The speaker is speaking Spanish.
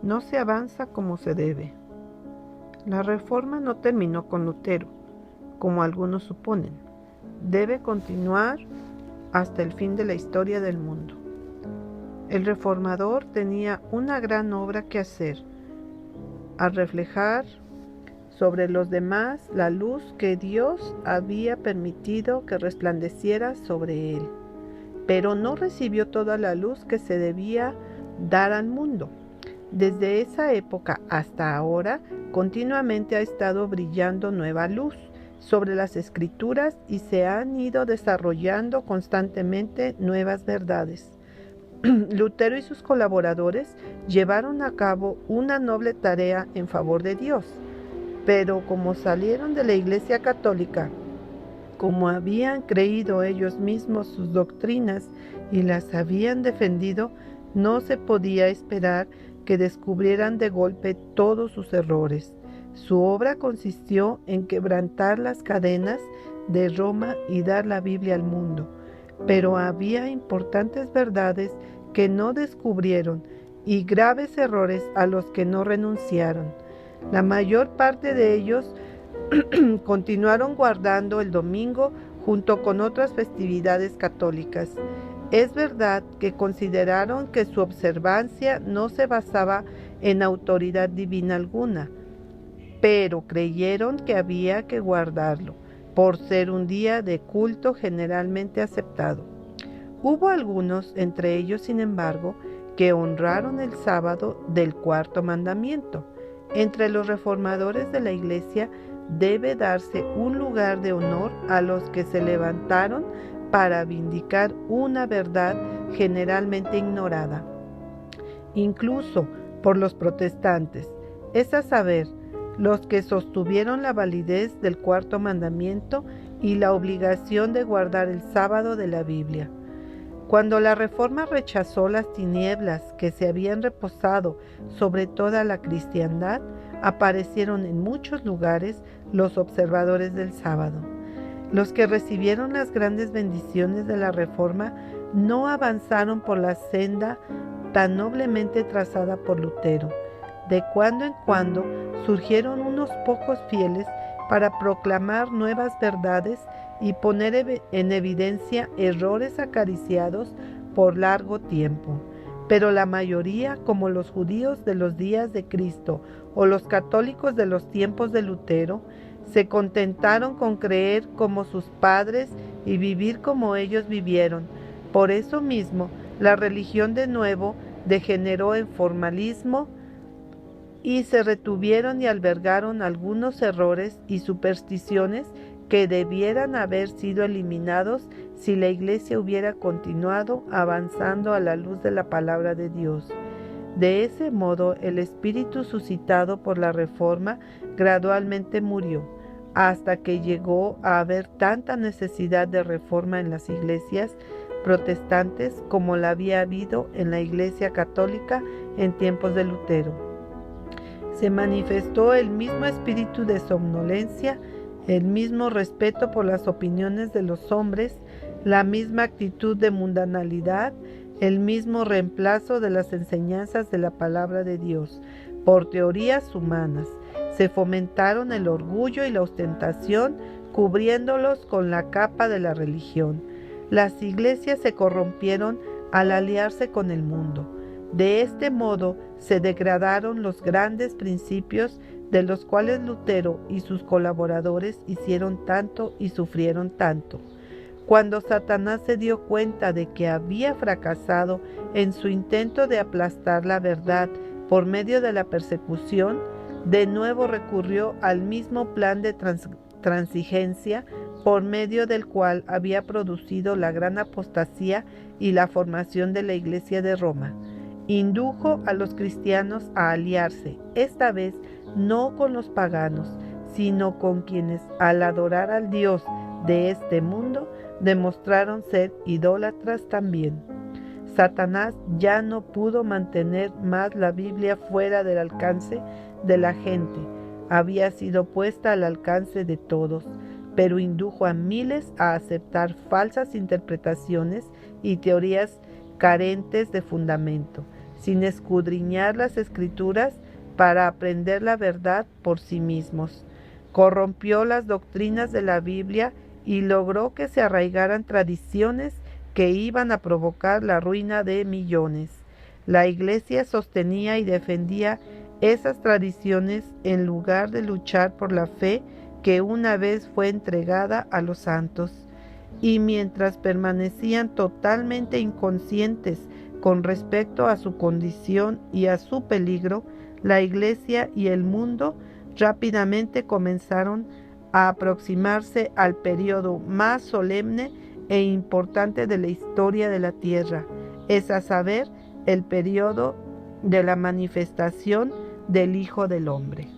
no se avanza como se debe. La reforma no terminó con Lutero, como algunos suponen. Debe continuar hasta el fin de la historia del mundo. El reformador tenía una gran obra que hacer, al reflejar sobre los demás la luz que Dios había permitido que resplandeciera sobre él. Pero no recibió toda la luz que se debía dar al mundo. Desde esa época hasta ahora, continuamente ha estado brillando nueva luz sobre las Escrituras y se han ido desarrollando constantemente nuevas verdades. Lutero y sus colaboradores llevaron a cabo una noble tarea en favor de Dios, pero como salieron de la Iglesia Católica, como habían creído ellos mismos sus doctrinas y las habían defendido, no se podía esperar que descubrieran de golpe todos sus errores. Su obra consistió en quebrantar las cadenas de Roma y dar la Biblia al mundo, pero había importantes verdades que no descubrieron y graves errores a los que no renunciaron. La mayor parte de ellos continuaron guardando el domingo junto con otras festividades católicas. Es verdad que consideraron que su observancia no se basaba en autoridad divina alguna, pero creyeron que había que guardarlo, por ser un día de culto generalmente aceptado. Hubo algunos entre ellos, sin embargo, que honraron el sábado del cuarto mandamiento. Entre los reformadores de la Iglesia debe darse un lugar de honor a los que se levantaron para vindicar una verdad generalmente ignorada, incluso por los protestantes, es a saber, los que sostuvieron la validez del cuarto mandamiento y la obligación de guardar el sábado de la Biblia. Cuando la Reforma rechazó las tinieblas que se habían reposado sobre toda la cristiandad, aparecieron en muchos lugares los observadores del sábado. Los que recibieron las grandes bendiciones de la Reforma no avanzaron por la senda tan noblemente trazada por Lutero. De cuando en cuando surgieron unos pocos fieles para proclamar nuevas verdades y poner en evidencia errores acariciados por largo tiempo. Pero la mayoría, como los judíos de los días de Cristo o los católicos de los tiempos de Lutero, se contentaron con creer como sus padres y vivir como ellos vivieron. Por eso mismo, la religión de nuevo degeneró en formalismo y se retuvieron y albergaron algunos errores y supersticiones que debieran haber sido eliminados si la Iglesia hubiera continuado avanzando a la luz de la palabra de Dios. De ese modo, el espíritu suscitado por la Reforma gradualmente murió, hasta que llegó a haber tanta necesidad de reforma en las iglesias protestantes como la había habido en la Iglesia Católica en tiempos de Lutero. Se manifestó el mismo espíritu de somnolencia, el mismo respeto por las opiniones de los hombres, la misma actitud de mundanalidad, el mismo reemplazo de las enseñanzas de la palabra de Dios por teorías humanas. Se fomentaron el orgullo y la ostentación, cubriéndolos con la capa de la religión. Las iglesias se corrompieron al aliarse con el mundo. De este modo se degradaron los grandes principios de los cuales Lutero y sus colaboradores hicieron tanto y sufrieron tanto. Cuando Satanás se dio cuenta de que había fracasado en su intento de aplastar la verdad por medio de la persecución, de nuevo recurrió al mismo plan de transigencia por medio del cual había producido la gran apostasía y la formación de la Iglesia de Roma. Indujo a los cristianos a aliarse, esta vez no con los paganos, sino con quienes, al adorar al Dios de este mundo, demostraron ser idólatras también. Satanás ya no pudo mantener más la Biblia fuera del alcance de la gente. Había sido puesta al alcance de todos, pero indujo a miles a aceptar falsas interpretaciones y teorías carentes de fundamento. sin escudriñar las Escrituras para aprender la verdad por sí mismos. Corrompió las doctrinas de la Biblia y logró que se arraigaran tradiciones que iban a provocar la ruina de millones. La Iglesia sostenía y defendía esas tradiciones en lugar de luchar por la fe que una vez fue entregada a los santos. Y mientras permanecían totalmente inconscientes con respecto a su condición y a su peligro, la Iglesia y el mundo rápidamente comenzaron a aproximarse al periodo más solemne e importante de la historia de la tierra, es a saber, el periodo de la manifestación del Hijo del Hombre.